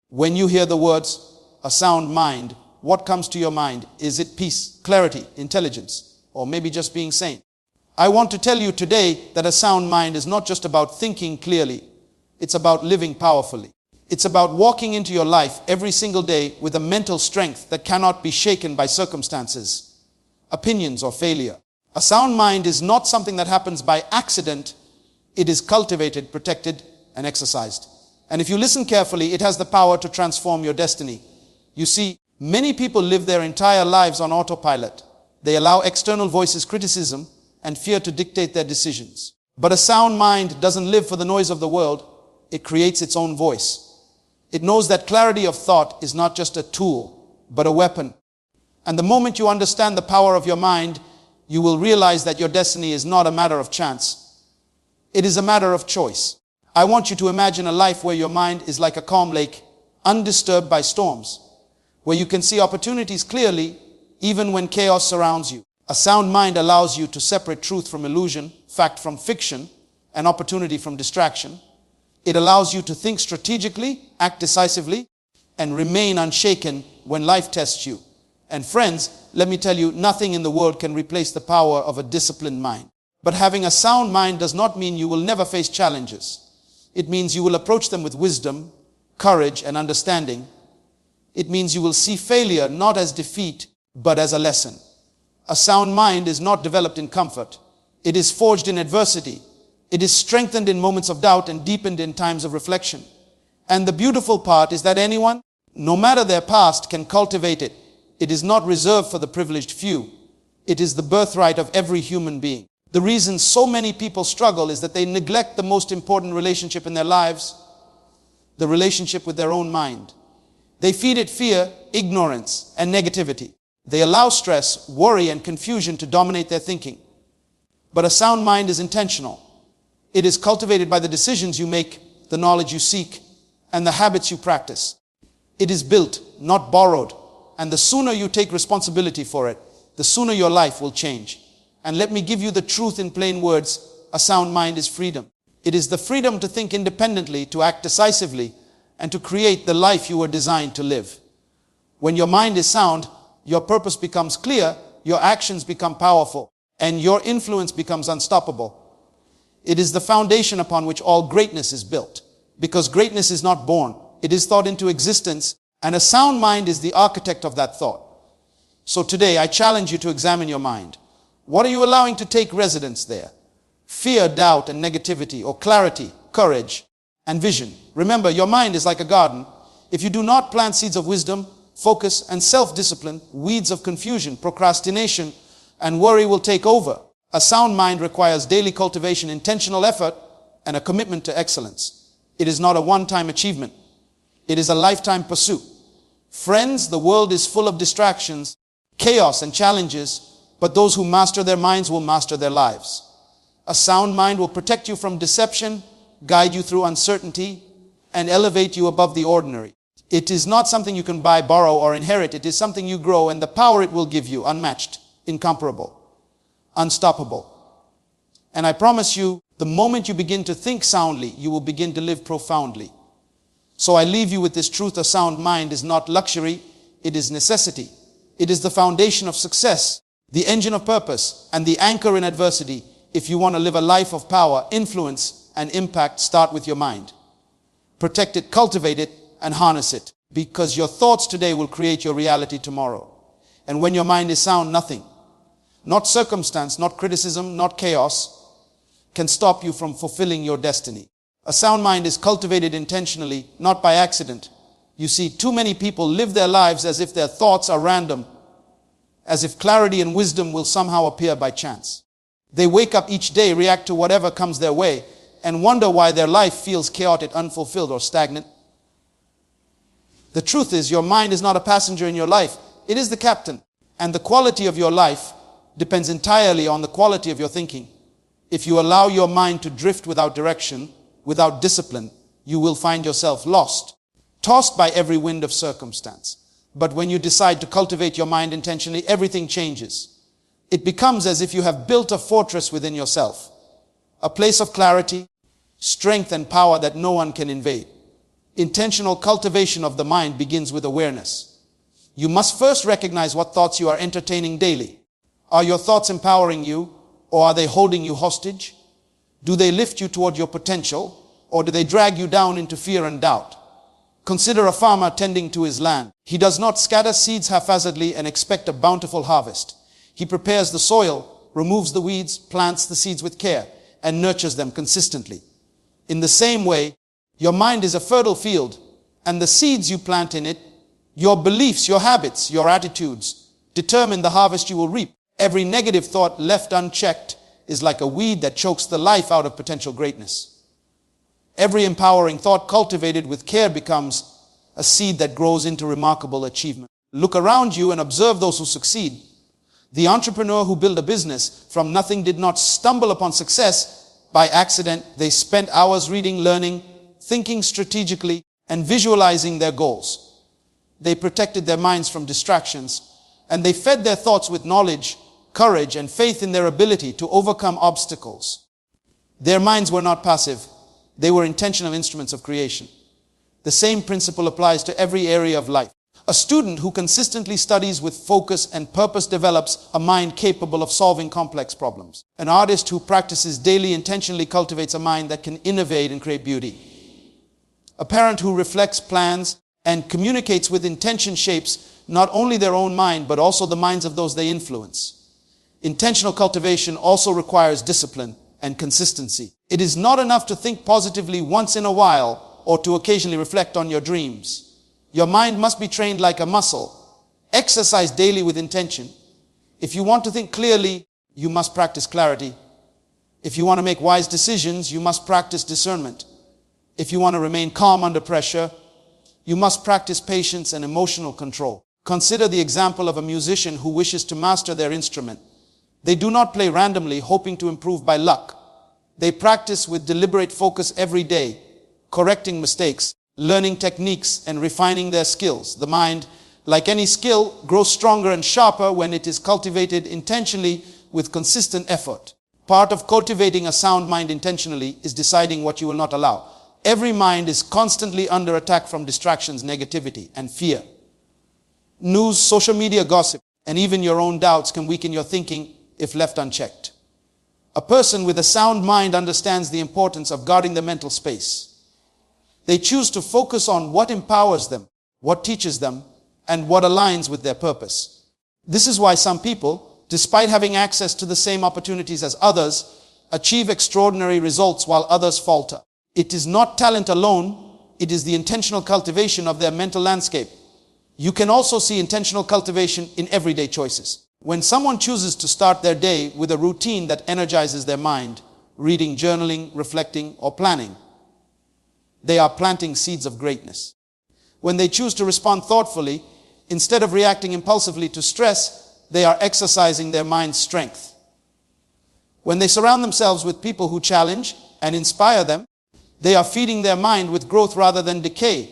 When you hear the words, a sound mind, what comes to your mind? Is it peace, clarity, intelligence, or maybe just being sane? I want to tell you today that a sound mind is not just about thinking clearly. It's about living powerfully. It's about walking into your life every single day with a mental strength that cannot be shaken by circumstances, opinions, or failure. A sound mind is not something that happens by accident. It is cultivated, protected, and exercised. And if you listen carefully, it has the power to transform your destiny. You see, many people live their entire lives on autopilot. They allow external voices, criticism, and fear to dictate their decisions. But a sound mind doesn't live for the noise of the world. It creates its own voice. It knows that clarity of thought is not just a tool, but a weapon. And the moment you understand the power of your mind, you will realize that your destiny is not a matter of chance. It is a matter of choice. I want you to imagine a life where your mind is like a calm lake, undisturbed by storms, where you can see opportunities clearly, even when chaos surrounds you. A sound mind allows you to separate truth from illusion, fact from fiction, and opportunity from distraction. It allows you to think strategically, act decisively, and remain unshaken when life tests you. And friends, let me tell you, nothing in the world can replace the power of a disciplined mind. But having a sound mind does not mean you will never face challenges. It means you will approach them with wisdom, courage, and understanding. It means you will see failure not as defeat, but as a lesson. A sound mind is not developed in comfort. It is forged in adversity. It is strengthened in moments of doubt and deepened in times of reflection. And the beautiful part is that anyone, no matter their past, can cultivate it. It is not reserved for the privileged few. It is the birthright of every human being. The reason so many people struggle is that they neglect the most important relationship in their lives, the relationship with their own mind. They feed it fear, ignorance, and negativity. They allow stress, worry, and confusion to dominate their thinking. But a sound mind is intentional. It is cultivated by the decisions you make, the knowledge you seek, and the habits you practice. It is built, not borrowed. And the sooner you take responsibility for it, the sooner your life will change. And let me give you the truth in plain words. A sound mind is freedom. It is the freedom to think independently, to act decisively, and to create the life you were designed to live. When your mind is sound, your purpose becomes clear, your actions become powerful, and your influence becomes unstoppable. It is the foundation upon which all greatness is built. Because greatness is not born, it is thought into existence, and a sound mind is the architect of that thought. So today, I challenge you to examine your mind. What are you allowing to take residence there? Fear, doubt, and negativity, or clarity, courage, and vision. Remember, your mind is like a garden. If you do not plant seeds of wisdom, focus, and self-discipline, weeds of confusion, procrastination, and worry will take over. A sound mind requires daily cultivation, intentional effort, and a commitment to excellence. It is not a one-time achievement. It is a lifetime pursuit. Friends, the world is full of distractions, chaos, and challenges, but those who master their minds will master their lives. A sound mind will protect you from deception, guide you through uncertainty, and elevate you above the ordinary. It is not something you can buy, borrow, or inherit. It is something you grow, and the power it will give you, unmatched, incomparable, unstoppable. And I promise you, the moment you begin to think soundly, you will begin to live profoundly. So I leave you with this truth: a sound mind is not luxury, it is necessity. It is the foundation of success, the engine of purpose, and the anchor in adversity. If you want to live a life of power, influence, and impact, start with your mind. Protect it, cultivate it, and harness it. Because your thoughts today will create your reality tomorrow. And when your mind is sound, nothing, not circumstance, not criticism, not chaos, can stop you from fulfilling your destiny. A sound mind is cultivated intentionally, not by accident. You see, too many people live their lives as if their thoughts are random, as if clarity and wisdom will somehow appear by chance. They wake up each day, react to whatever comes their way, and wonder why their life feels chaotic, unfulfilled, or stagnant. The truth is, your mind is not a passenger in your life. It is the captain. And the quality of your life depends entirely on the quality of your thinking. If you allow your mind to drift without direction, without discipline, you will find yourself lost, tossed by every wind of circumstance. But when you decide to cultivate your mind intentionally, everything changes. It becomes as if you have built a fortress within yourself, a place of clarity, strength, and power that no one can invade. Intentional cultivation of the mind begins with awareness. You must first recognize what thoughts you are entertaining daily. Are your thoughts empowering you, or are they holding you hostage? Do they lift you toward your potential, or do they drag you down into fear and doubt? Consider a farmer tending to his land. He does not scatter seeds haphazardly and expect a bountiful harvest. He prepares the soil, removes the weeds, plants the seeds with care, and nurtures them consistently. In the same way, your mind is a fertile field, and the seeds you plant in it, your beliefs, your habits, your attitudes, determine the harvest you will reap. Every negative thought left unchecked is like a weed that chokes the life out of potential greatness. Every empowering thought cultivated with care becomes a seed that grows into remarkable achievement. Look around you and observe those who succeed. The entrepreneur who built a business from nothing did not stumble upon success by accident. They spent hours reading, learning, thinking strategically, and visualizing their goals. They protected their minds from distractions, and they fed their thoughts with knowledge, courage, and faith in their ability to overcome obstacles. Their minds were not passive. They were intentional instruments of creation. The same principle applies to every area of life. A student who consistently studies with focus and purpose develops a mind capable of solving complex problems. An artist who practices daily intentionally cultivates a mind that can innovate and create beauty. A parent who reflects, plans, and communicates with intention shapes not only their own mind, but also the minds of those they influence. Intentional cultivation also requires discipline and consistency. It is not enough to think positively once in a while or to occasionally reflect on your dreams. Your mind must be trained like a muscle. Exercise daily with intention. If you want to think clearly, you must practice clarity. If you want to make wise decisions, you must practice discernment. If you want to remain calm under pressure, you must practice patience and emotional control. Consider the example of a musician who wishes to master their instrument. They do not play randomly, hoping to improve by luck. They practice with deliberate focus every day, correcting mistakes, learning techniques, and refining their skills. The mind, like any skill, grows stronger and sharper when it is cultivated intentionally with consistent effort. Part of cultivating a sound mind intentionally is deciding what you will not allow. Every mind is constantly under attack from distractions, negativity, and fear. News, social media gossip, and even your own doubts can weaken your thinking if left unchecked. A person with a sound mind understands the importance of guarding the mental space. They choose to focus on what empowers them, what teaches them, and what aligns with their purpose. This is why some people, despite having access to the same opportunities as others, achieve extraordinary results while others falter. It is not talent alone, it is the intentional cultivation of their mental landscape. You can also see intentional cultivation in everyday choices. When someone chooses to start their day with a routine that energizes their mind, reading, journaling, reflecting, or planning, they are planting seeds of greatness. When they choose to respond thoughtfully, instead of reacting impulsively to stress, they are exercising their mind's strength. When they surround themselves with people who challenge and inspire them, they are feeding their mind with growth rather than decay.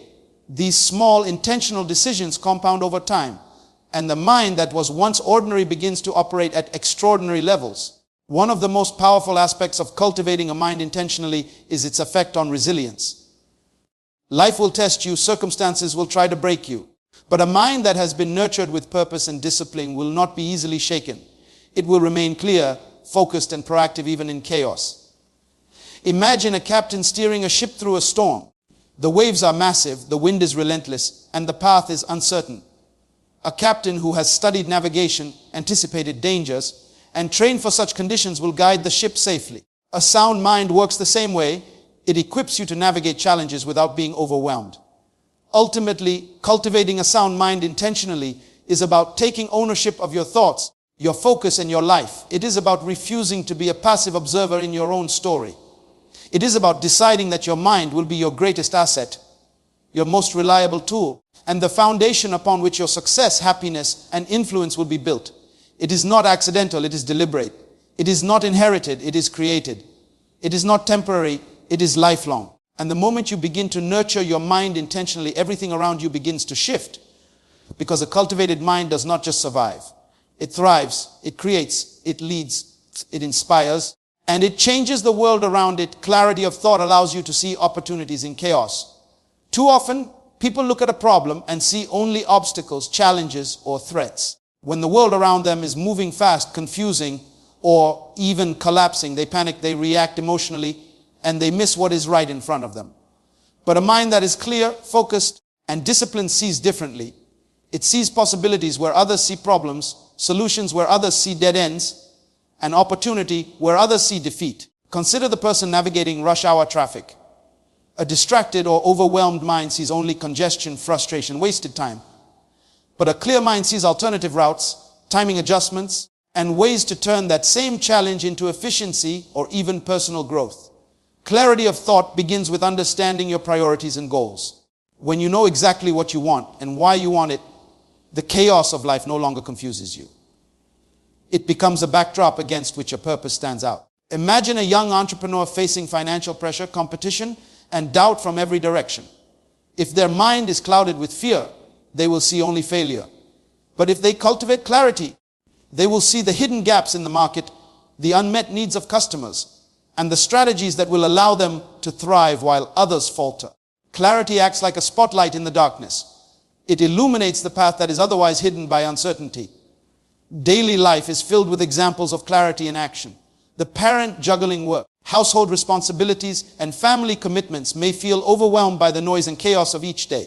These small intentional decisions compound over time, and the mind that was once ordinary begins to operate at extraordinary levels. One of the most powerful aspects of cultivating a mind intentionally is its effect on resilience. Life will test you, circumstances will try to break you, but a mind that has been nurtured with purpose and discipline will not be easily shaken. It will remain clear, focused, and proactive even in chaos. Imagine a captain steering a ship through a storm. The waves are massive, the wind is relentless, and the path is uncertain. A captain who has studied navigation, anticipated dangers, and trained for such conditions will guide the ship safely. A sound mind works the same way. It equips you to navigate challenges without being overwhelmed. Ultimately, cultivating a sound mind intentionally is about taking ownership of your thoughts, your focus, and your life. It is about refusing to be a passive observer in your own story. It is about deciding that your mind will be your greatest asset, your most reliable tool, and the foundation upon which your success, happiness, and influence will be built. It is not accidental, it is deliberate. It is not inherited, it is created. It is not temporary, it is lifelong. And the moment you begin to nurture your mind intentionally, everything around you begins to shift. Because a cultivated mind does not just survive. It thrives, it creates, it leads, it inspires, and it changes the world around it. Clarity of thought allows you to see opportunities in chaos, Too often, people look at a problem and see only obstacles, challenges, or threats. When the world around them is moving fast, confusing, or even collapsing, they panic, they react emotionally, and they miss what is right in front of them. But a mind that is clear, focused, and disciplined sees differently. It sees possibilities where others see problems, solutions where others see dead ends, and opportunity where others see defeat. Consider the person navigating rush hour traffic. A distracted or overwhelmed mind sees only congestion, frustration, wasted time. But a clear mind sees alternative routes, timing adjustments, and ways to turn that same challenge into efficiency or even personal growth. Clarity of thought begins with understanding your priorities and goals. When you know exactly what you want and why you want it, the chaos of life no longer confuses you. It becomes a backdrop against which a purpose stands out. Imagine a young entrepreneur facing financial pressure, competition, and doubt from every direction. If their mind is clouded with fear, they will see only failure. But if they cultivate clarity, they will see the hidden gaps in the market, the unmet needs of customers, and the strategies that will allow them to thrive while others falter. Clarity acts like a spotlight in the darkness. It illuminates the path that is otherwise hidden by uncertainty. Daily life is filled with examples of clarity in action. The parent juggling work, household responsibilities, and family commitments may feel overwhelmed by the noise and chaos of each day.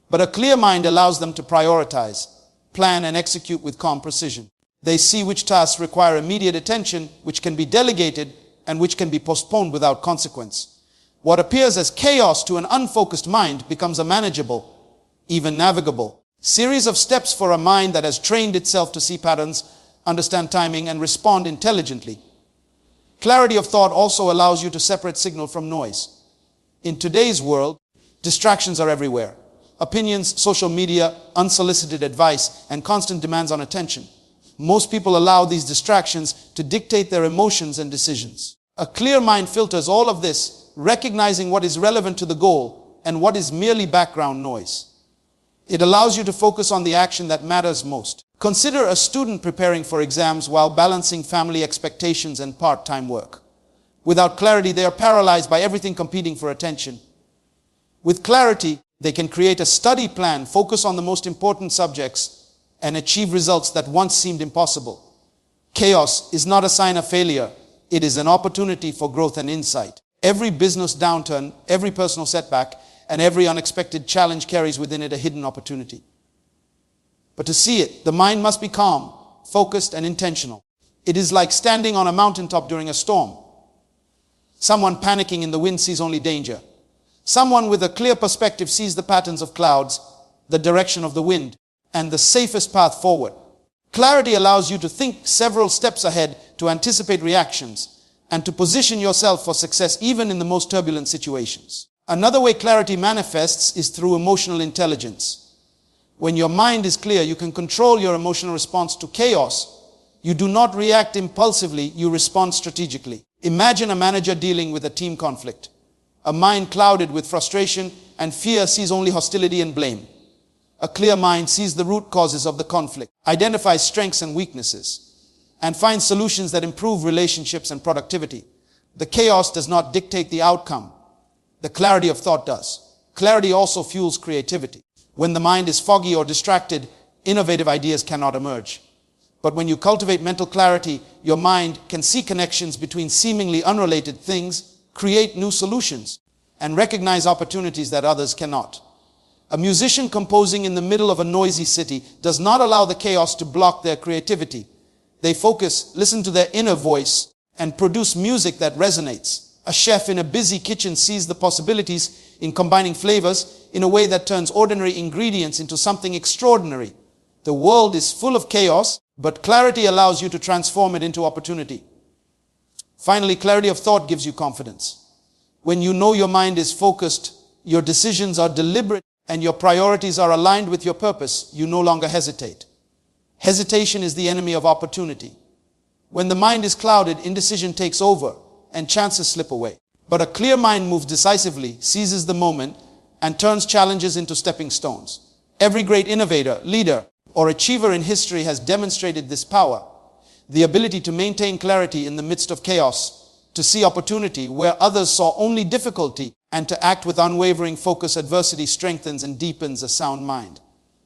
But a clear mind allows them to prioritize, plan, and execute with calm precision. They see which tasks require immediate attention, which can be delegated, and which can be postponed without consequence. What appears as chaos to an unfocused mind becomes a manageable, even navigable series of steps for a mind that has trained itself to see patterns, understand timing, and respond intelligently. Clarity of thought also allows you to separate signal from noise. In today's world, distractions are everywhere. Opinions, social media, unsolicited advice, and constant demands on attention. Most people allow these distractions to dictate their emotions and decisions. A clear mind filters all of this, recognizing what is relevant to the goal and what is merely background noise. It allows you to focus on the action that matters most. Consider a student preparing for exams while balancing family expectations and part-time work. Without clarity, they are paralyzed by everything competing for attention. With clarity, they can create a study plan, focus on the most important subjects, and achieve results that once seemed impossible. Chaos is not a sign of failure. It is an opportunity for growth and insight. Every business downturn, every personal setback, and every unexpected challenge carries within it a hidden opportunity. But to see it, the mind must be calm, focused, and intentional. It is like standing on a mountaintop during a storm. Someone panicking in the wind sees only danger. Someone with a clear perspective sees the patterns of clouds, the direction of the wind, and the safest path forward. Clarity allows you to think several steps ahead, to anticipate reactions, and to position yourself for success even in the most turbulent situations. Another way clarity manifests is through emotional intelligence. When your mind is clear, you can control your emotional response to chaos. You do not react impulsively, you respond strategically. Imagine a manager dealing with a team conflict. A mind clouded with frustration and fear sees only hostility and blame. A clear mind sees the root causes of the conflict, identifies strengths and weaknesses, and finds solutions that improve relationships and productivity. The chaos does not dictate the outcome. The clarity of thought does. Clarity also fuels creativity. When the mind is foggy or distracted, innovative ideas cannot emerge. But when you cultivate mental clarity, your mind can see connections between seemingly unrelated things, create new solutions, and recognize opportunities that others cannot. A musician composing in the middle of a noisy city does not allow the chaos to block their creativity. They focus, listen to their inner voice, and produce music that resonates. A chef in a busy kitchen sees the possibilities in combining flavors in a way that turns ordinary ingredients into something extraordinary. The world is full of chaos, but clarity allows you to transform it into opportunity. Finally, clarity of thought gives you confidence. When you know your mind is focused, your decisions are deliberate, and your priorities are aligned with your purpose, you no longer hesitate. Hesitation is the enemy of opportunity. When the mind is clouded, indecision takes over, and chances slip away. But a clear mind moves decisively, seizes the moment, and turns challenges into stepping stones. Every great innovator, leader, or achiever in history has demonstrated this power, the ability to maintain clarity in the midst of chaos, to see opportunity where others saw only difficulty, and to act with unwavering focus. Adversity strengthens and deepens a sound mind.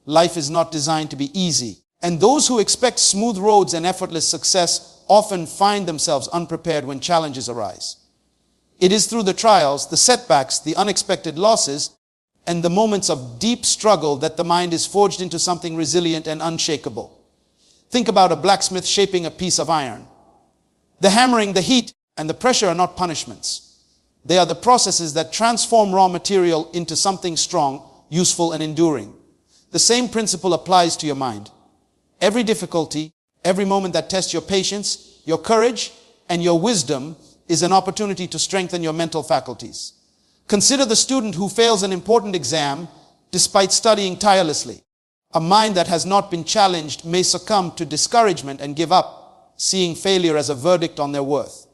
Life is not designed to be easy, and those who expect smooth roads and effortless success often find themselves unprepared when challenges arise. It is through the trials, the setbacks, the unexpected losses, and the moments of deep struggle that the mind is forged into something resilient and unshakable. Think about a blacksmith shaping a piece of iron. The hammering, the heat, and the pressure are not punishments. They are the processes that transform raw material into something strong, useful, and enduring. The same principle applies to your mind. Every difficulty, every moment that tests your patience, your courage, and your wisdom is an opportunity to strengthen your mental faculties. Consider the student who fails an important exam despite studying tirelessly. A mind that has not been challenged may succumb to discouragement and give up, seeing failure as a verdict on their worth.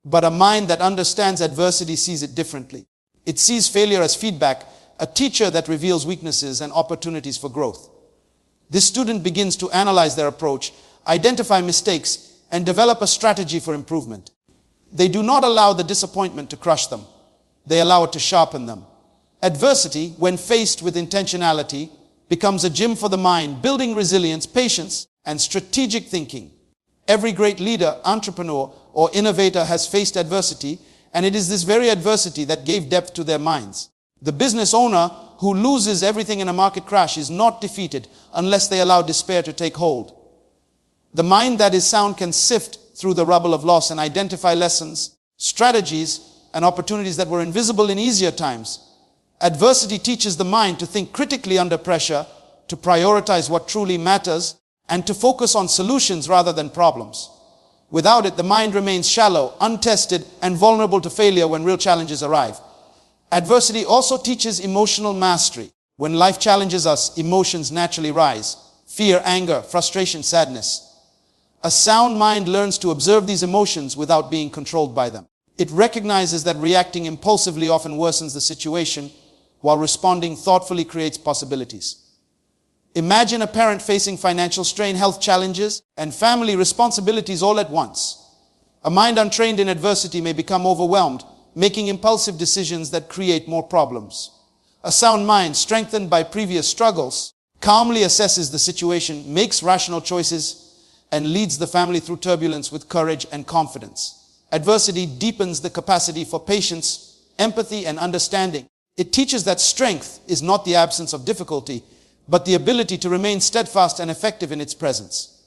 But a mind that understands adversity sees it differently. It sees failure as feedback, a teacher that reveals weaknesses and opportunities for growth. This student begins to analyze their approach, identify mistakes, and develop a strategy for improvement. They do not allow the disappointment to crush them. They allow it to sharpen them. Adversity, when faced with intentionality, becomes a gym for the mind, building resilience, patience, and strategic thinking. Every great leader, entrepreneur, or innovator has faced adversity, and it is this very adversity that gave depth to their minds. The business owner who loses everything in a market crash is not defeated unless they allow despair to take hold. The mind that is sound can sift through the rubble of loss and identify lessons, strategies, and opportunities that were invisible in easier times. Adversity teaches the mind to think critically under pressure, to prioritize what truly matters, and to focus on solutions rather than problems. Without it, the mind remains shallow, untested, and vulnerable to failure when real challenges arrive. Adversity also teaches emotional mastery. When life challenges us, emotions naturally rise. Fear, anger, frustration, sadness. A sound mind learns to observe these emotions without being controlled by them. It recognizes that reacting impulsively often worsens the situation, while responding thoughtfully creates possibilities. Imagine a parent facing financial strain, health challenges, and family responsibilities all at once. A mind untrained in adversity may become overwhelmed, making impulsive decisions that create more problems. A sound mind, strengthened by previous struggles, calmly assesses the situation, makes rational choices, and leads the family through turbulence with courage and confidence. Adversity deepens the capacity for patience, empathy, and understanding. It teaches that strength is not the absence of difficulty, but the ability to remain steadfast and effective in its presence.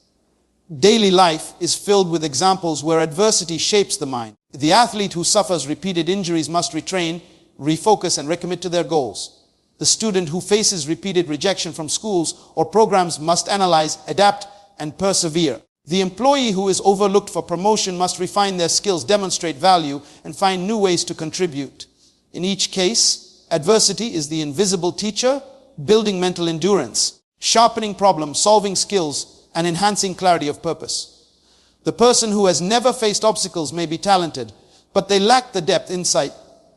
Daily life is filled with examples where adversity shapes the mind. The athlete who suffers repeated injuries must retrain, refocus, and recommit to their goals. The student who faces repeated rejection from schools or programs must analyze, adapt, and persevere. The employee who is overlooked for promotion must refine their skills, demonstrate value, and find new ways to contribute. In each case, adversity is the invisible teacher, building mental endurance, sharpening problem-solving skills, and enhancing clarity of purpose. The person who has never faced obstacles may be talented, but they lack the depth, insight,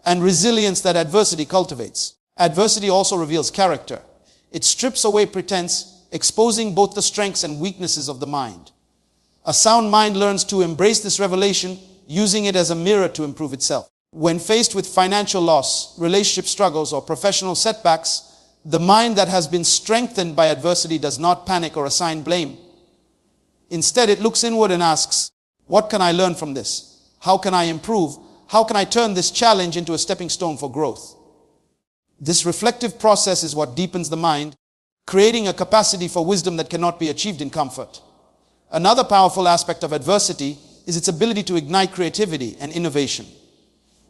and resilience that adversity cultivates. Adversity also reveals character. It strips away pretense, exposing both the strengths and weaknesses of the mind. A sound mind learns to embrace this revelation, using it as a mirror to improve itself. When faced with financial loss, relationship struggles, or professional setbacks, the mind that has been strengthened by adversity does not panic or assign blame. Instead, it looks inward and asks, what can I learn from this? How can I improve? How can I turn this challenge into a stepping stone for growth? This reflective process is what deepens the mind, creating a capacity for wisdom that cannot be achieved in comfort. Another powerful aspect of adversity is its ability to ignite creativity and innovation.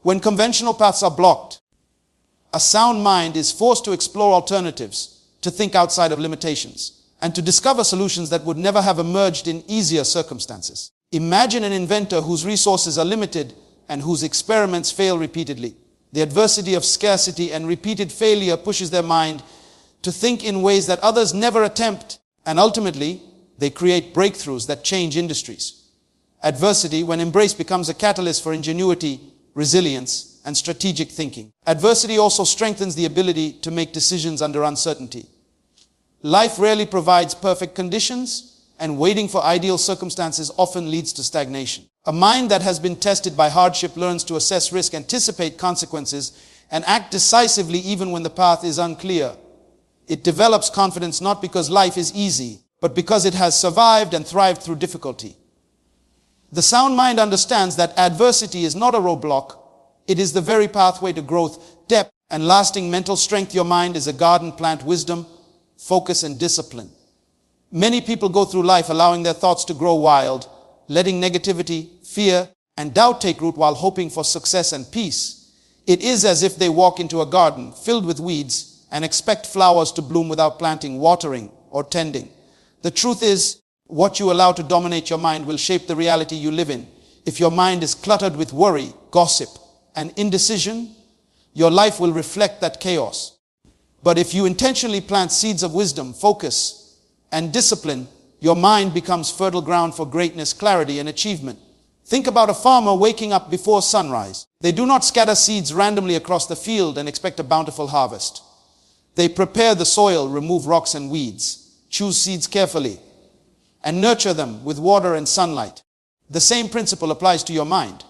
When conventional paths are blocked, a sound mind is forced to explore alternatives, to think outside of limitations, and to discover solutions that would never have emerged in easier circumstances. Imagine an inventor whose resources are limited and whose experiments fail repeatedly. The adversity of scarcity and repeated failure pushes their mind to think in ways that others never attempt, and ultimately, they create breakthroughs that change industries. Adversity, when embraced, becomes a catalyst for ingenuity, resilience, and strategic thinking. Adversity also strengthens the ability to make decisions under uncertainty. Life rarely provides perfect conditions, and waiting for ideal circumstances often leads to stagnation. A mind that has been tested by hardship learns to assess risk, anticipate consequences, and act decisively even when the path is unclear. It develops confidence not because life is easy, but because it has survived and thrived through difficulty. The sound mind understands that adversity is not a roadblock. It is the very pathway to growth, depth, and lasting mental strength. Your mind is a garden. Plant wisdom, focus, and discipline. Many people go through life allowing their thoughts to grow wild, letting negativity, fear, and doubt take root while hoping for success and peace. It is as if they walk into a garden filled with weeds and expect flowers to bloom without planting, watering, or tending. The truth is, what you allow to dominate your mind will shape the reality you live in. If your mind is cluttered with worry, gossip, and indecision, your life will reflect that chaos. But if you intentionally plant seeds of wisdom, focus, and discipline, your mind becomes fertile ground for greatness, clarity, and achievement. Think about a farmer waking up before sunrise. They do not scatter seeds randomly across the field and expect a bountiful harvest. They prepare the soil, remove rocks and weeds, choose seeds carefully, and nurture them with water and sunlight. The same principle applies to your mind.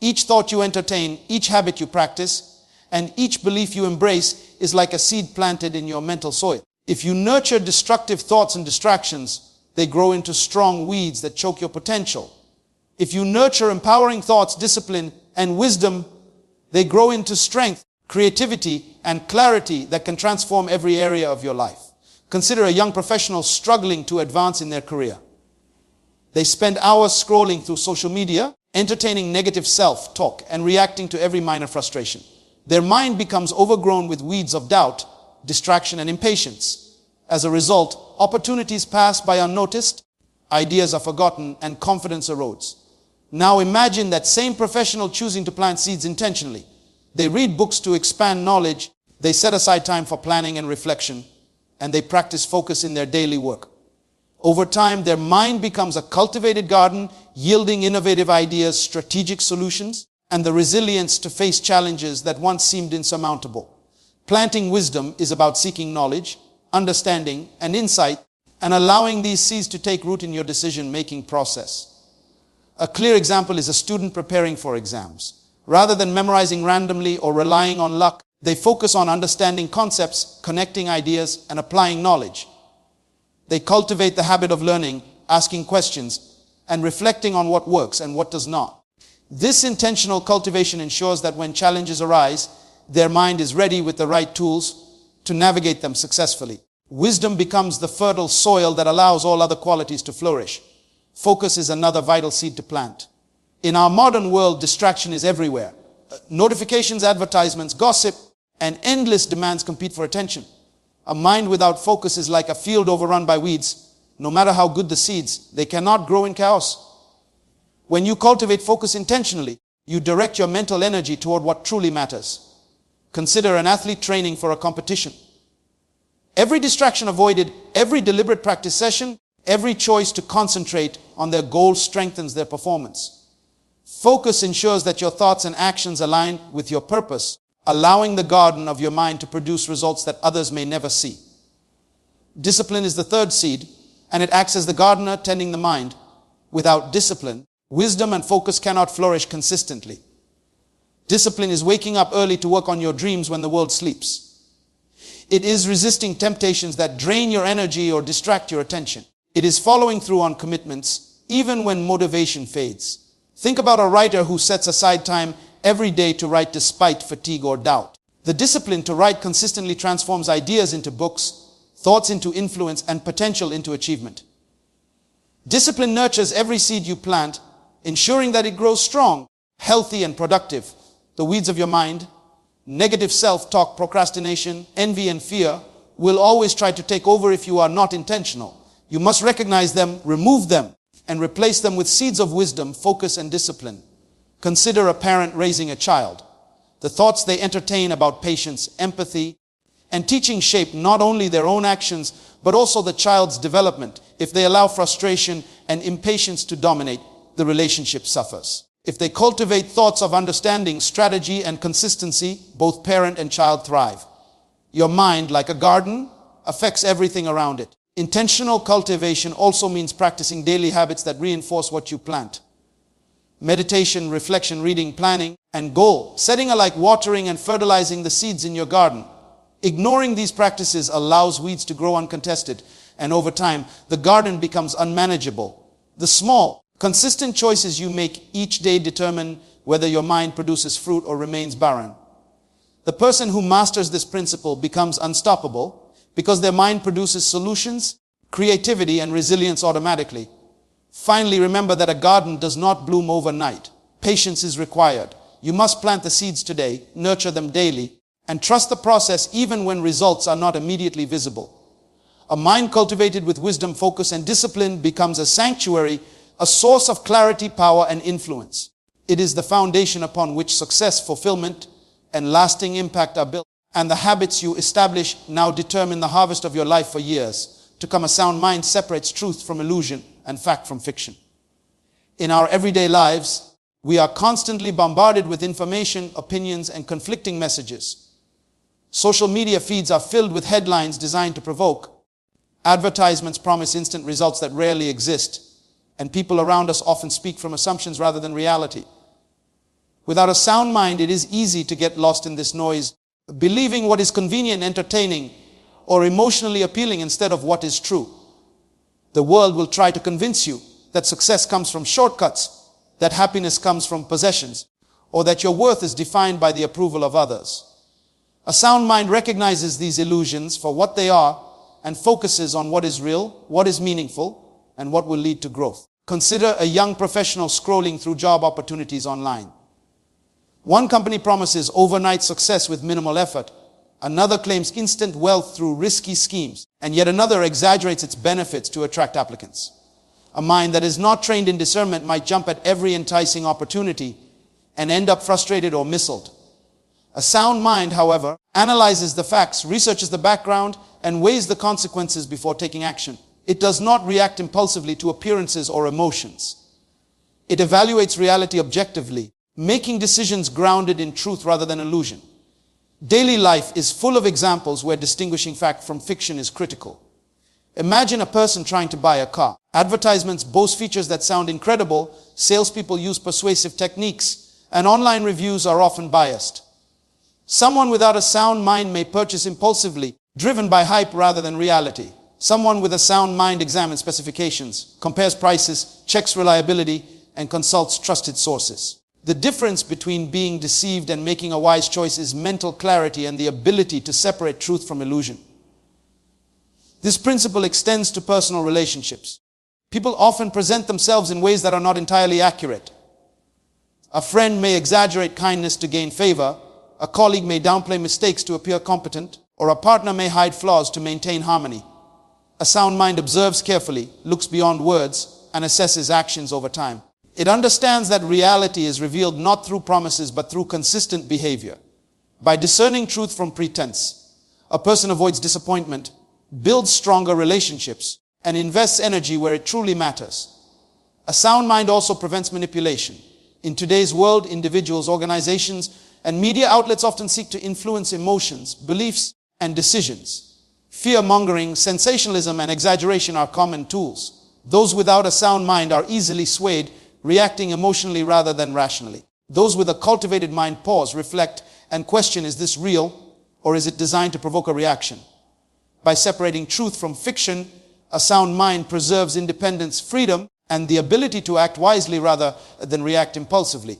Each thought you entertain, each habit you practice, and each belief you embrace is like a seed planted in your mental soil. If you nurture destructive thoughts and distractions, they grow into strong weeds that choke your potential. If you nurture empowering thoughts, discipline, and wisdom, they grow into strength, creativity, and clarity that can transform every area of your life. Consider a young professional struggling to advance in their career. They spend hours scrolling through social media, entertaining negative self-talk, and reacting to every minor frustration. Their mind becomes overgrown with weeds of doubt, distraction, and impatience. As a result, opportunities pass by unnoticed, ideas are forgotten, and confidence erodes. Now imagine that same professional choosing to plant seeds intentionally. They read books to expand knowledge, they set aside time for planning and reflection, and they practice focus in their daily work. Over time, their mind becomes a cultivated garden, yielding innovative ideas, strategic solutions, and the resilience to face challenges that once seemed insurmountable. Planting wisdom is about seeking knowledge, understanding, and insight, and allowing these seeds to take root in your decision-making process. A clear example is a student preparing for exams. Rather than memorizing randomly or relying on luck, they focus on understanding concepts, connecting ideas, and applying knowledge. They cultivate the habit of learning, asking questions, and reflecting on what works and what does not. This intentional cultivation ensures that when challenges arise, their mind is ready with the right tools to navigate them successfully. Wisdom becomes the fertile soil that allows all other qualities to flourish. Focus is another vital seed to plant. In our modern world, distraction is everywhere. Notifications, advertisements, gossip, and endless demands compete for attention. A mind without focus is like a field overrun by weeds. No matter how good the seeds, they cannot grow in chaos. When you cultivate focus intentionally, you direct your mental energy toward what truly matters. Consider an athlete training for a competition. Every distraction avoided, every deliberate practice session, every choice to concentrate on their goal strengthens their performance. Focus ensures that your thoughts and actions align with your purpose, allowing the garden of your mind to produce results that others may never see. Discipline is the third seed, and it acts as the gardener tending the mind. Without discipline, wisdom and focus cannot flourish consistently. Discipline is waking up early to work on your dreams when the world sleeps. It is resisting temptations that drain your energy or distract your attention. It is following through on commitments, even when motivation fades. Think about a writer who sets aside time every day to write despite fatigue or doubt. The discipline to write consistently transforms ideas into books, thoughts into influence, and potential into achievement. Discipline nurtures every seed you plant, ensuring that it grows strong, healthy, and productive. The weeds of your mind, negative self-talk, procrastination, envy, and fear will always try to take over if you are not intentional. You must recognize them, remove them, and replace them with seeds of wisdom, focus, and discipline. Consider a parent raising a child. The thoughts they entertain about patience, empathy, and teaching shape not only their own actions, but also the child's development. If they allow frustration and impatience to dominate, the relationship suffers. If they cultivate thoughts of understanding, strategy, and consistency, both parent and child thrive. Your mind, like a garden, affects everything around it. Intentional cultivation also means practicing daily habits that reinforce what you plant. Meditation, reflection, reading, planning, and goal setting are like watering and fertilizing the seeds in your garden. Ignoring these practices allows weeds to grow uncontested, and over time, the garden becomes unmanageable. The small, consistent choices you make each day determine whether your mind produces fruit or remains barren. The person who masters this principle becomes unstoppable because their mind produces solutions, creativity, and resilience automatically. Finally, remember that a garden does not bloom overnight. Patience is required. You must plant the seeds today, nurture them daily, and trust the process even when results are not immediately visible. A mind cultivated with wisdom, focus, and discipline becomes a sanctuary, a source of clarity, power, and influence. It is the foundation upon which success, fulfillment, and lasting impact are built. And the habits you establish now determine the harvest of your life for years to come. A sound mind separates truth from illusion and fact from fiction. In our everyday lives, we are constantly bombarded with information, opinions, and conflicting messages. Social media feeds are filled with headlines designed to provoke. Advertisements promise instant results that rarely exist, and people around us often speak from assumptions rather than reality. Without a sound mind, it is easy to get lost in this noise, believing what is convenient, entertaining, or emotionally appealing instead of what is true. The world will try to convince you that success comes from shortcuts, that happiness comes from possessions, or that your worth is defined by the approval of others. A sound mind recognizes these illusions for what they are and focuses on what is real, what is meaningful, and what will lead to growth. Consider a young professional scrolling through job opportunities online. One company promises overnight success with minimal effort. Another claims instant wealth through risky schemes, and yet another exaggerates its benefits to attract applicants. A mind that is not trained in discernment might jump at every enticing opportunity and end up frustrated or missiled. A sound mind, however, analyzes the facts, researches the background, and weighs the consequences before taking action. It does not react impulsively to appearances or emotions. It evaluates reality objectively, making decisions grounded in truth rather than illusion. Daily life is full of examples where distinguishing fact from fiction is critical. Imagine a person trying to buy a car. Advertisements boast features that sound incredible, salespeople use persuasive techniques, and online reviews are often biased. Someone without a sound mind may purchase impulsively, driven by hype rather than reality. Someone with a sound mind examines specifications, compares prices, checks reliability, and consults trusted sources. The difference between being deceived and making a wise choice is mental clarity and the ability to separate truth from illusion. This principle extends to personal relationships. People often present themselves in ways that are not entirely accurate. A friend may exaggerate kindness to gain favor, a colleague may downplay mistakes to appear competent, or a partner may hide flaws to maintain harmony. A sound mind observes carefully, looks beyond words, and assesses actions over time. It understands that reality is revealed not through promises but through consistent behavior. By discerning truth from pretense, a person avoids disappointment, builds stronger relationships, and invests energy where it truly matters. A sound mind also prevents manipulation. In today's world, individuals, organizations, and media outlets often seek to influence emotions, beliefs, and decisions. Fear-mongering, sensationalism, and exaggeration are common tools. Those without a sound mind are easily swayed, reacting emotionally rather than rationally. Those with a cultivated mind pause, reflect, and question, is this real, or is it designed to provoke a reaction? By separating truth from fiction, a sound mind preserves independence, freedom, and the ability to act wisely rather than react impulsively.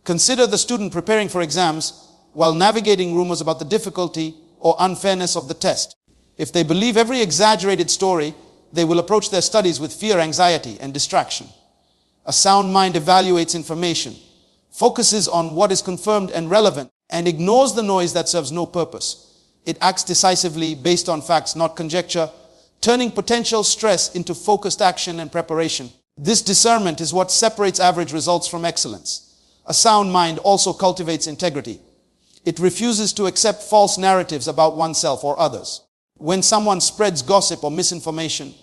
Consider the student preparing for exams while navigating rumors about the difficulty or unfairness of the test. If they believe every exaggerated story, they will approach their studies with fear, anxiety, and distraction. A sound mind evaluates information, focuses on what is confirmed and relevant, and ignores the noise that serves no purpose. It acts decisively based on facts, not conjecture, turning potential stress into focused action and preparation. This discernment is what separates average results from excellence. A sound mind also cultivates integrity. It refuses to accept false narratives about oneself or others. When someone spreads gossip or misinformation,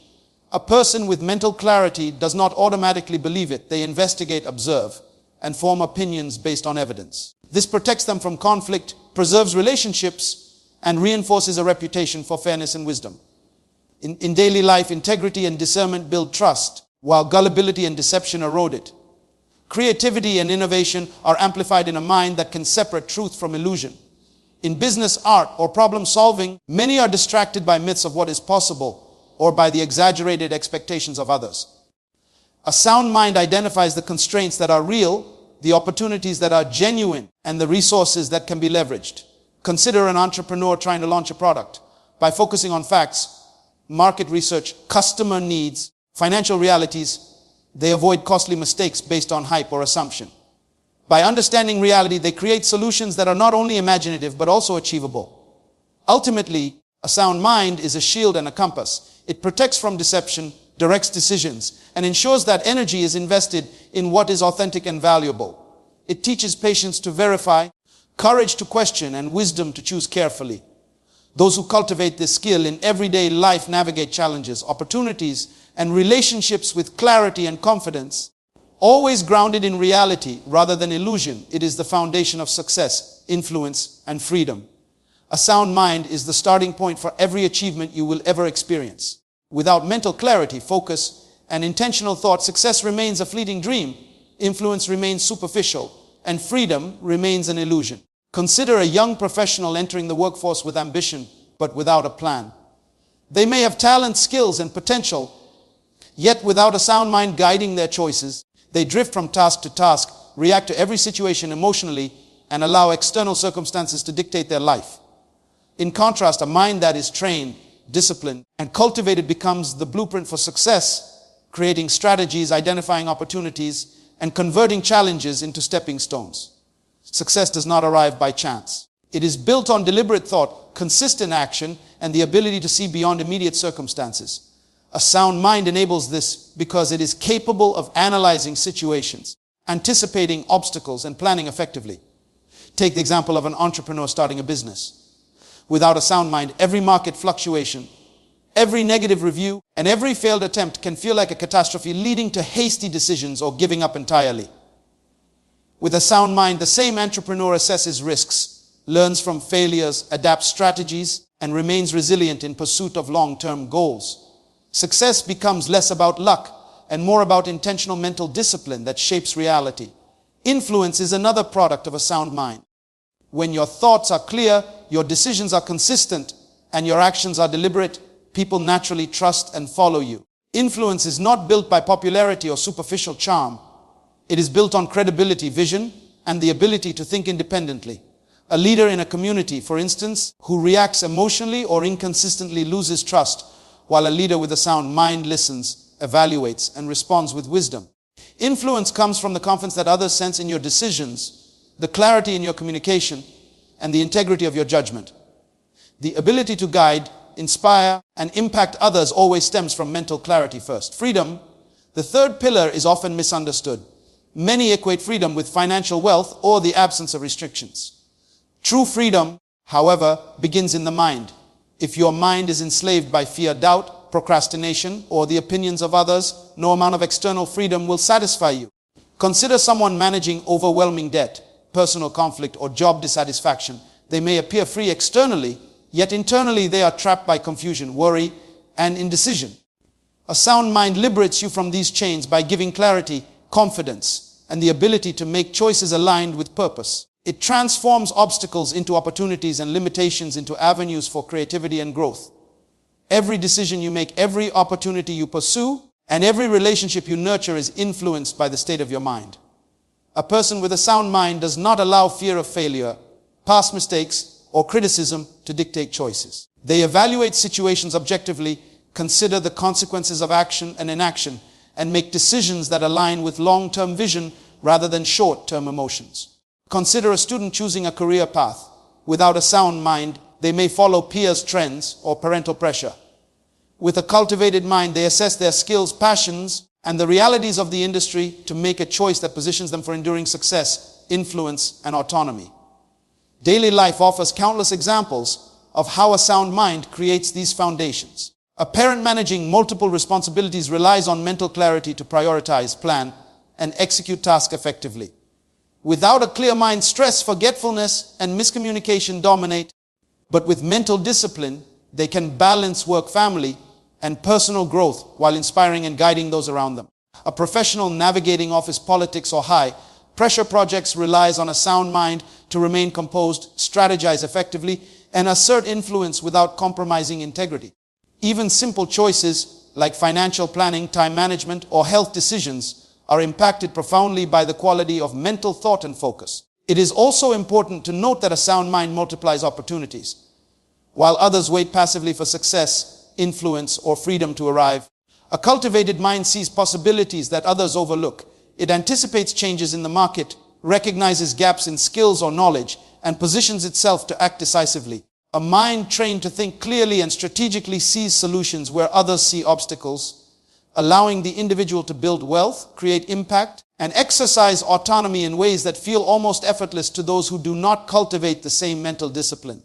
a person with mental clarity does not automatically believe it. They investigate, observe, and form opinions based on evidence. This protects them from conflict, preserves relationships, and reinforces a reputation for fairness and wisdom. In daily life, integrity and discernment build trust, while gullibility and deception erode it. Creativity and innovation are amplified in a mind that can separate truth from illusion. In business, art, or problem solving, many are distracted by myths of what is possible or by the exaggerated expectations of others. A sound mind identifies the constraints that are real, the opportunities that are genuine, and the resources that can be leveraged. Consider an entrepreneur trying to launch a product. By focusing on facts, market research, customer needs, financial realities, they avoid costly mistakes based on hype or assumption. By understanding reality, they create solutions that are not only imaginative but also achievable. Ultimately, a sound mind is a shield and a compass. It protects from deception, directs decisions, and ensures that energy is invested in what is authentic and valuable. It teaches patience to verify, courage to question, and wisdom to choose carefully. Those who cultivate this skill in everyday life navigate challenges, opportunities, and relationships with clarity and confidence, always grounded in reality rather than illusion. It is the foundation of success, influence, and freedom. A sound mind is the starting point for every achievement you will ever experience. Without mental clarity, focus, and intentional thought, success remains a fleeting dream, influence remains superficial, and freedom remains an illusion. Consider a young professional entering the workforce with ambition, but without a plan. They may have talent, skills, and potential, yet without a sound mind guiding their choices, they drift from task to task, react to every situation emotionally, and allow external circumstances to dictate their life. In contrast, a mind that is trained, disciplined, and cultivated becomes the blueprint for success, creating strategies, identifying opportunities, and converting challenges into stepping stones. Success does not arrive by chance. It is built on deliberate thought, consistent action, and the ability to see beyond immediate circumstances. A sound mind enables this because it is capable of analyzing situations, anticipating obstacles, and planning effectively. Take the example of an entrepreneur starting a business. Without a sound mind, every market fluctuation, every negative review, and every failed attempt can feel like a catastrophe, leading to hasty decisions or giving up entirely. With a sound mind, the same entrepreneur assesses risks, learns from failures, adapts strategies, and remains resilient in pursuit of long-term goals. Success becomes less about luck and more about intentional mental discipline that shapes reality. Influence is another product of a sound mind. When your thoughts are clear, your decisions are consistent, and your actions are deliberate, people naturally trust and follow you. Influence is not built by popularity or superficial charm. It is built on credibility, vision, and the ability to think independently. A leader in a community, for instance, who reacts emotionally or inconsistently loses trust, while a leader with a sound mind listens, evaluates, and responds with wisdom. Influence comes from the confidence that others sense in your decisions, the clarity in your communication, and the integrity of your judgment. The ability to guide, inspire, and impact others always stems from mental clarity first. Freedom, the third pillar, is often misunderstood. Many equate freedom with financial wealth or the absence of restrictions. True freedom, however, begins in the mind. If your mind is enslaved by fear, doubt, procrastination, or the opinions of others, no amount of external freedom will satisfy you. Consider someone managing overwhelming debt, personal conflict, or job dissatisfaction. They may appear free externally, yet internally they are trapped by confusion, worry, and indecision. A sound mind liberates you from these chains by giving clarity, confidence, and the ability to make choices aligned with purpose. It transforms obstacles into opportunities and limitations into avenues for creativity and growth. Every decision you make, every opportunity you pursue, and every relationship you nurture is influenced by the state of your mind. A person with a sound mind does not allow fear of failure, past mistakes, or criticism to dictate choices. They evaluate situations objectively, consider the consequences of action and inaction, and make decisions that align with long-term vision rather than short-term emotions. Consider a student choosing a career path. Without a sound mind, they may follow peers' trends or parental pressure. With a cultivated mind, they assess their skills, passions, and the realities of the industry to make a choice that positions them for enduring success, influence, and autonomy. Daily life offers countless examples of how a sound mind creates these foundations. A parent managing multiple responsibilities relies on mental clarity to prioritize, plan, and execute tasks effectively. Without a clear mind, stress, forgetfulness, and miscommunication dominate, but with mental discipline, they can balance work, family, and personal growth while inspiring and guiding those around them. A professional navigating office politics or high-pressure projects relies on a sound mind to remain composed, strategize effectively, and assert influence without compromising integrity. Even simple choices like financial planning, time management, or health decisions are impacted profoundly by the quality of mental thought and focus. It is also important to note that a sound mind multiplies opportunities. While others wait passively for success, influence, or freedom to arrive, a cultivated mind sees possibilities that others overlook. It anticipates changes in the market, recognizes gaps in skills or knowledge, and positions itself to act decisively. A mind trained to think clearly and strategically sees solutions where others see obstacles, allowing the individual to build wealth, create impact, and exercise autonomy in ways that feel almost effortless to those who do not cultivate the same mental discipline.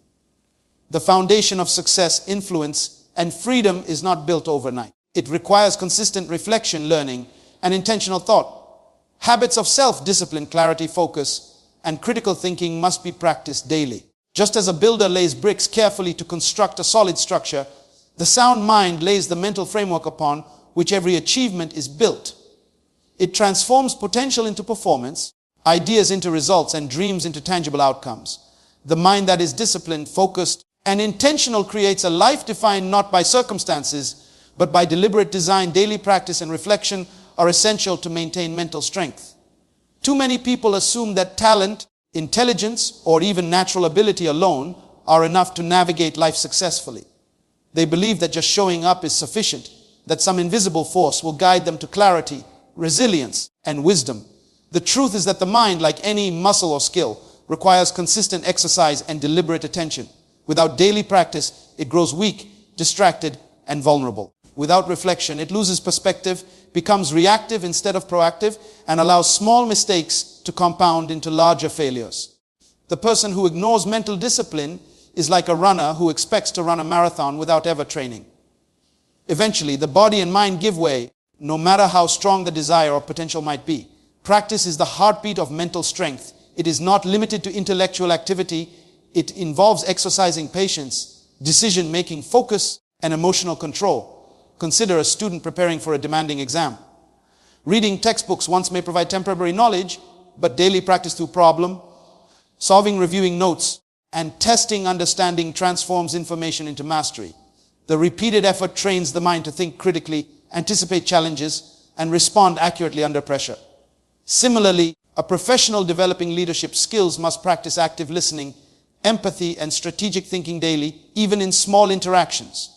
The foundation of success, influence, and freedom is not built overnight. It requires consistent reflection, learning, and intentional thought. Habits of self-discipline, clarity, focus, and critical thinking must be practiced daily. Just as a builder lays bricks carefully to construct a solid structure, the sound mind lays the mental framework upon which every achievement is built. It transforms potential into performance, ideas into results, and dreams into tangible outcomes. The mind that is disciplined, focused, and intentional creates a life defined not by circumstances, but by deliberate design. Daily practice and reflection are essential to maintain mental strength. Too many people assume that talent, intelligence, or even natural ability alone are enough to navigate life successfully. They believe that just showing up is sufficient, that some invisible force will guide them to clarity, resilience, and wisdom. The truth is that the mind, like any muscle or skill, requires consistent exercise and deliberate attention. Without daily practice, it grows weak, distracted, and vulnerable. Without reflection, it loses perspective, becomes reactive instead of proactive, and allows small mistakes to compound into larger failures. The person who ignores mental discipline is like a runner who expects to run a marathon without ever training. Eventually, the body and mind give way, no matter how strong the desire or potential might be. Practice is the heartbeat of mental strength. It is not limited to intellectual activity. It involves exercising patience, decision-making, focus, and emotional control. Consider a student preparing for a demanding exam. Reading textbooks once may provide temporary knowledge, but daily practice through problem solving, reviewing notes, and testing understanding transforms information into mastery. The repeated effort trains the mind to think critically, anticipate challenges, and respond accurately under pressure. Similarly, a professional developing leadership skills must practice active listening, empathy, and strategic thinking daily, even in small interactions.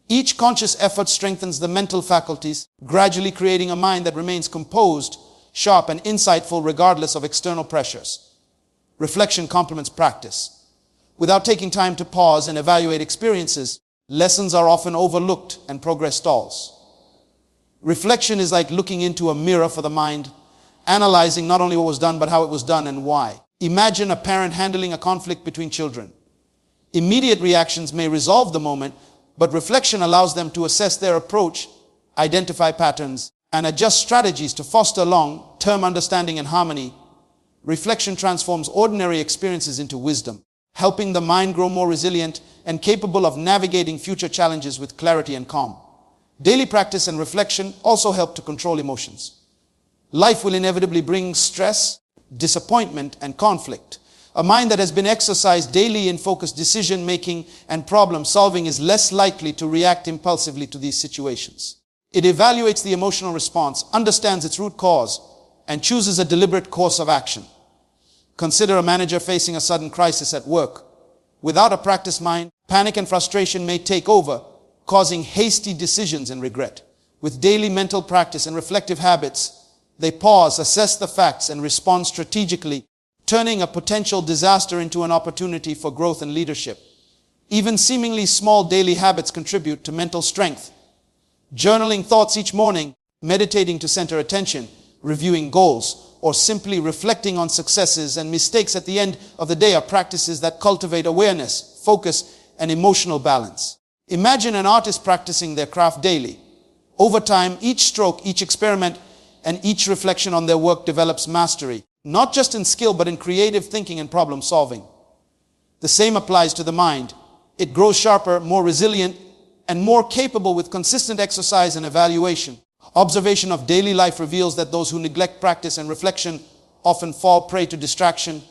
Each conscious effort strengthens the mental faculties, gradually creating a mind that remains composed, sharp, and insightful regardless of external pressures. Reflection complements practice. Without taking time to pause and evaluate experiences, lessons are often overlooked and progress stalls. Reflection is like looking into a mirror for the mind, analyzing not only what was done, but how it was done and why. Imagine a parent handling a conflict between children. Immediate reactions may resolve the moment, but reflection allows them to assess their approach, identify patterns, and adjust strategies to foster long-term understanding and harmony. Reflection transforms ordinary experiences into wisdom, helping the mind grow more resilient and capable of navigating future challenges with clarity and calm. Daily practice and reflection also help to control emotions. Life will inevitably bring stress, disappointment, and conflict. A mind that has been exercised daily in focused decision-making and problem-solving is less likely to react impulsively to these situations. It evaluates the emotional response, understands its root cause, and chooses a deliberate course of action. Consider a manager facing a sudden crisis at work. Without a practiced mind, panic and frustration may take over, causing hasty decisions and regret. With daily mental practice and reflective habits, they pause, assess the facts, and respond strategically, turning a potential disaster into an opportunity for growth and leadership. Even seemingly small daily habits contribute to mental strength. Journaling thoughts each morning, meditating to center attention, reviewing goals, or simply reflecting on successes and mistakes at the end of the day are practices that cultivate awareness, focus, and emotional balance. Imagine an artist practicing their craft daily. Over time, each stroke, each experiment, and each reflection on their work develops mastery, not just in skill, but in creative thinking and problem solving. The same applies to the mind. It grows sharper, more resilient, and more capable with consistent exercise and evaluation. Observation of daily life reveals that those who neglect practice and reflection often fall prey to distraction,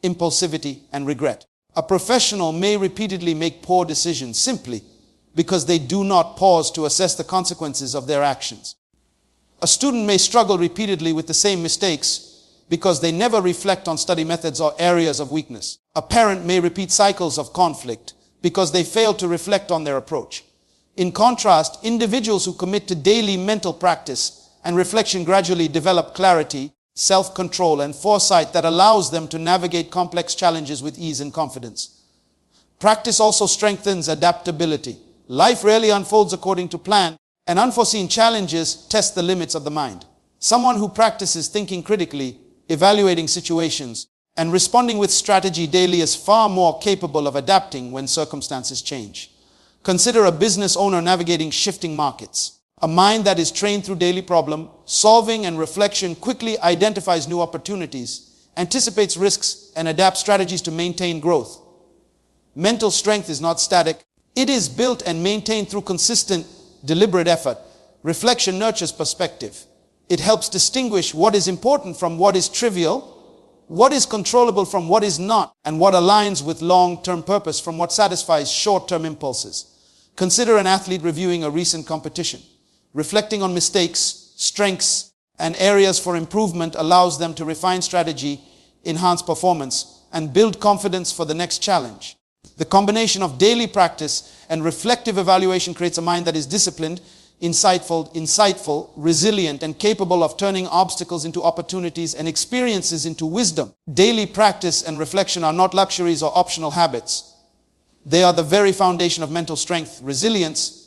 impulsivity, and regret. A professional may repeatedly make poor decisions simply because they do not pause to assess the consequences of their actions. A student may struggle repeatedly with the same mistakes because they never reflect on study methods or areas of weakness. A parent may repeat cycles of conflict because they fail to reflect on their approach. In contrast, individuals who commit to daily mental practice and reflection gradually develop clarity, self-control, and foresight that allows them to navigate complex challenges with ease and confidence. Practice also strengthens adaptability. Life rarely unfolds according to plan, and unforeseen challenges test the limits of the mind. Someone who practices thinking critically, evaluating situations, and responding with strategy daily is far more capable of adapting when circumstances change. Consider a business owner navigating shifting markets. A mind that is trained through daily problem solving and reflection quickly identifies new opportunities, anticipates risks, and adapts strategies to maintain growth. Mental strength is not static. It is built and maintained through consistent, deliberate effort. Reflection nurtures perspective. It helps distinguish what is important from what is trivial, what is controllable from what is not, and what aligns with long-term purpose from what satisfies short-term impulses. Consider an athlete reviewing a recent competition. Reflecting on mistakes, strengths, and areas for improvement allows them to refine strategy, enhance performance, and build confidence for the next challenge. The combination of daily practice and reflective evaluation creates a mind that is disciplined, insightful, resilient, and capable of turning obstacles into opportunities and experiences into wisdom. Daily practice and reflection are not luxuries or optional habits. They are the very foundation of mental strength, resilience,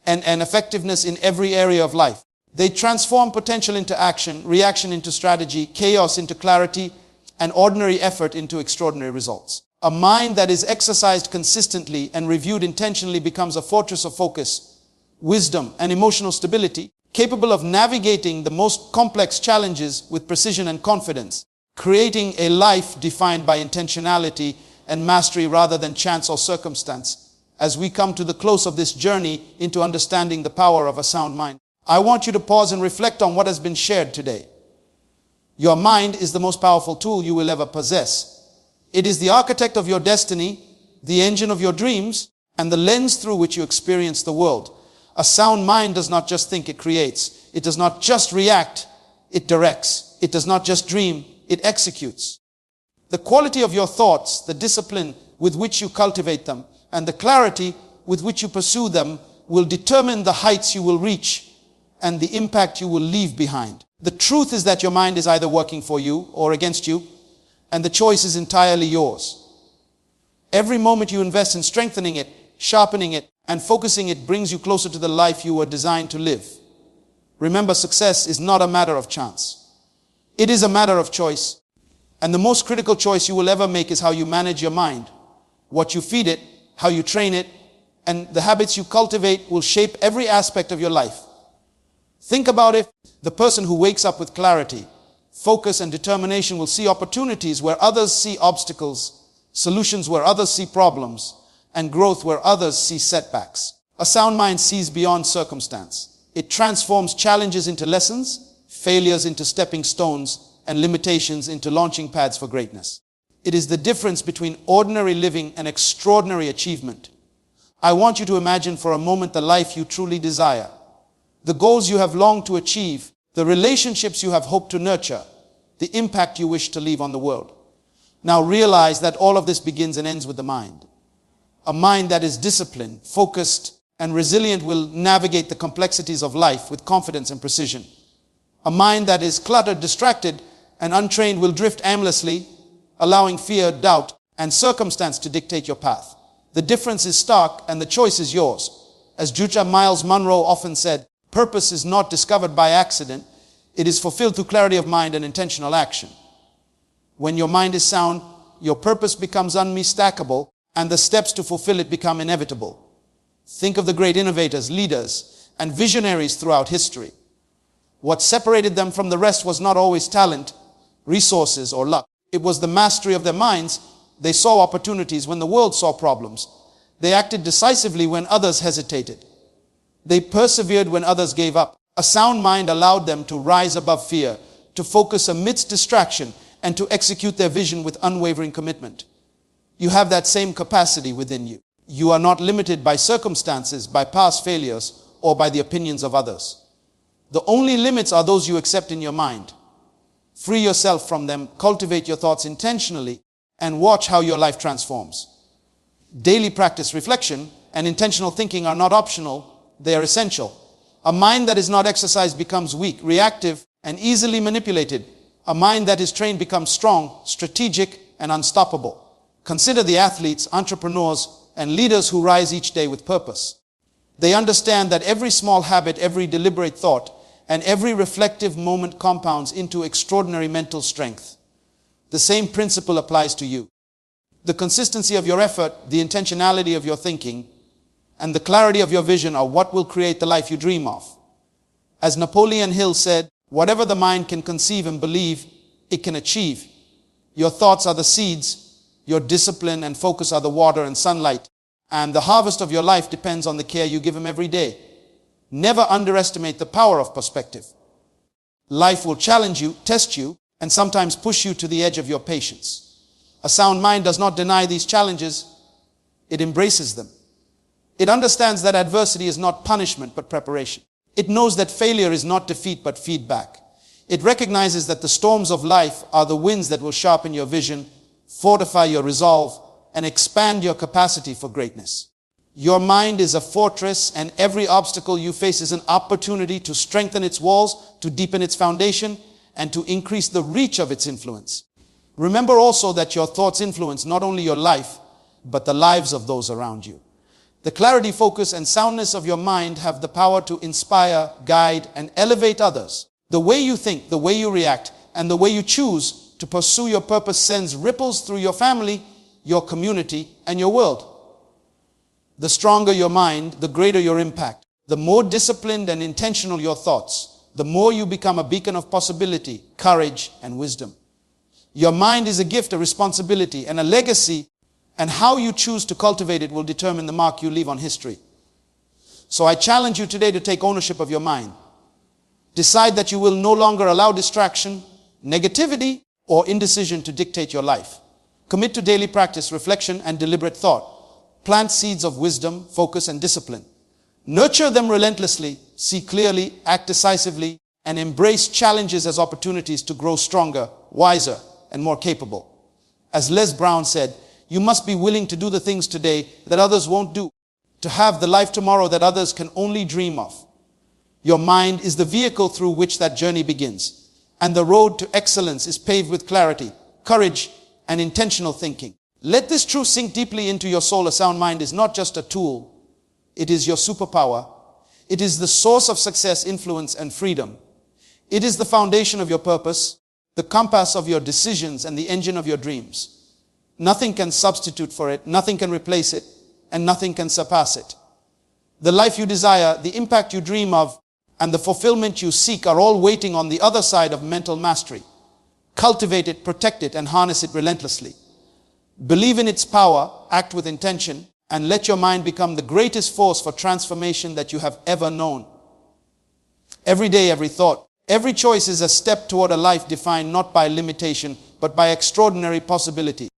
and effectiveness in every area of life. They transform potential into action, reaction into strategy, chaos into clarity, and ordinary effort into extraordinary results. A mind that is exercised consistently and reviewed intentionally becomes a fortress of focus, wisdom, and emotional stability, capable of navigating the most complex challenges with precision and confidence, creating a life defined by intentionality and mastery rather than chance or circumstance. As we come to the close of this journey into understanding the power of a sound mind, I want you to pause and reflect on what has been shared today. Your mind is the most powerful tool you will ever possess. It is the architect of your destiny, the engine of your dreams, and the lens through which you experience the world. A sound mind does not just think, it creates. It does not just react, it directs. It does not just dream, it executes. The quality of your thoughts, the discipline with which you cultivate them, and the clarity with which you pursue them will determine the heights you will reach and the impact you will leave behind. The truth is that your mind is either working for you or against you, and the choice is entirely yours. Every moment you invest in strengthening it, sharpening it, and focusing it brings you closer to the life you were designed to live. Remember, success is not a matter of chance. It is a matter of choice. And the most critical choice you will ever make is how you manage your mind. What you feed it, how you train it, and the habits you cultivate will shape every aspect of your life. Think about it. The person who wakes up with clarity, focus, and determination will see opportunities where others see obstacles, solutions where others see problems, and growth where others see setbacks. A sound mind sees beyond circumstance. It transforms challenges into lessons, failures into stepping stones, and limitations into launching pads for greatness. It is the difference between ordinary living and extraordinary achievement. I want you to imagine for a moment the life you truly desire, the goals you have longed to achieve, the relationships you have hoped to nurture, the impact you wish to leave on the world. Now realize that all of this begins and ends with the mind. A mind that is disciplined, focused, and resilient will navigate the complexities of life with confidence and precision. A mind that is cluttered, distracted, and untrained will drift aimlessly, allowing fear, doubt, and circumstance to dictate your path. The difference is stark and the choice is yours. As MYLES Munroe often said, purpose is not discovered by accident. It is fulfilled through clarity of mind and intentional action. When your mind is sound, your purpose becomes unmistakable, and the steps to fulfill it become inevitable. Think of the great innovators, leaders, and visionaries throughout history. What separated them from the rest was not always talent, resources, or luck. It was the mastery of their minds. They saw opportunities when the world saw problems. They acted decisively when others hesitated. They persevered when others gave up. A sound mind allowed them to rise above fear, to focus amidst distraction, and to execute their vision with unwavering commitment. You have that same capacity within you. You are not limited by circumstances, by past failures, or by the opinions of others. The only limits are those you accept in your mind. Free yourself from them, cultivate your thoughts intentionally, and watch how your life transforms. Daily practice, reflection, and intentional thinking are not optional, they are essential. A mind that is not exercised becomes weak, reactive, and easily manipulated. A mind that is trained becomes strong, strategic, and unstoppable. Consider the athletes, entrepreneurs, and leaders who rise each day with purpose. They understand that every small habit, every deliberate thought, and every reflective moment compounds into extraordinary mental strength. The same principle applies to you. The consistency of your effort, the intentionality of your thinking, and the clarity of your vision are what will create the life you dream of. As Napoleon Hill said, whatever the mind can conceive and believe, it can achieve. Your thoughts are the seeds, your discipline and focus are the water and sunlight, and the harvest of your life depends on the care you give them every day. Never underestimate the power of perspective. Life will challenge you, test you, and sometimes push you to the edge of your patience. A sound mind does not deny these challenges, it embraces them. It understands that adversity is not punishment but preparation. It knows that failure is not defeat but feedback. It recognizes that the storms of life are the winds that will sharpen your vision, fortify your resolve, and expand your capacity for greatness. Your mind is a fortress, and every obstacle you face is an opportunity to strengthen its walls, to deepen its foundation, and to increase the reach of its influence. Remember also that your thoughts influence not only your life, but the lives of those around you. The clarity, focus, and soundness of your mind have the power to inspire, guide, and elevate others. The way you think, the way you react, and the way you choose to pursue your purpose sends ripples through your family, your community, and your world. The stronger your mind, the greater your impact. The more disciplined and intentional your thoughts, the more you become a beacon of possibility, courage, and wisdom. Your mind is a gift, a responsibility, and a legacy, and how you choose to cultivate it will determine the mark you leave on history. So I challenge you today to take ownership of your mind. Decide that you will no longer allow distraction, negativity, or indecision to dictate your life. Commit to daily practice, reflection, and deliberate thought. Plant seeds of wisdom, focus, and discipline. Nurture them relentlessly, see clearly, act decisively, and embrace challenges as opportunities to grow stronger, wiser, and more capable. As Les Brown said, you must be willing to do the things today that others won't do, to have the life tomorrow that others can only dream of. Your mind is the vehicle through which that journey begins, and the road to excellence is paved with clarity, courage, and intentional thinking. Let this truth sink deeply into your soul. A sound mind is not just a tool, it is your superpower. It is the source of success, influence, and freedom. It is the foundation of your purpose, the compass of your decisions, and the engine of your dreams. Nothing can substitute for it, nothing can replace it, and nothing can surpass it. The life you desire, the impact you dream of, and the fulfillment you seek are all waiting on the other side of mental mastery. Cultivate it, protect it, and harness it relentlessly. Believe in its power, act with intention, and let your mind become the greatest force for transformation that you have ever known. Every day, every thought, every choice is a step toward a life defined not by limitation, but by extraordinary possibility.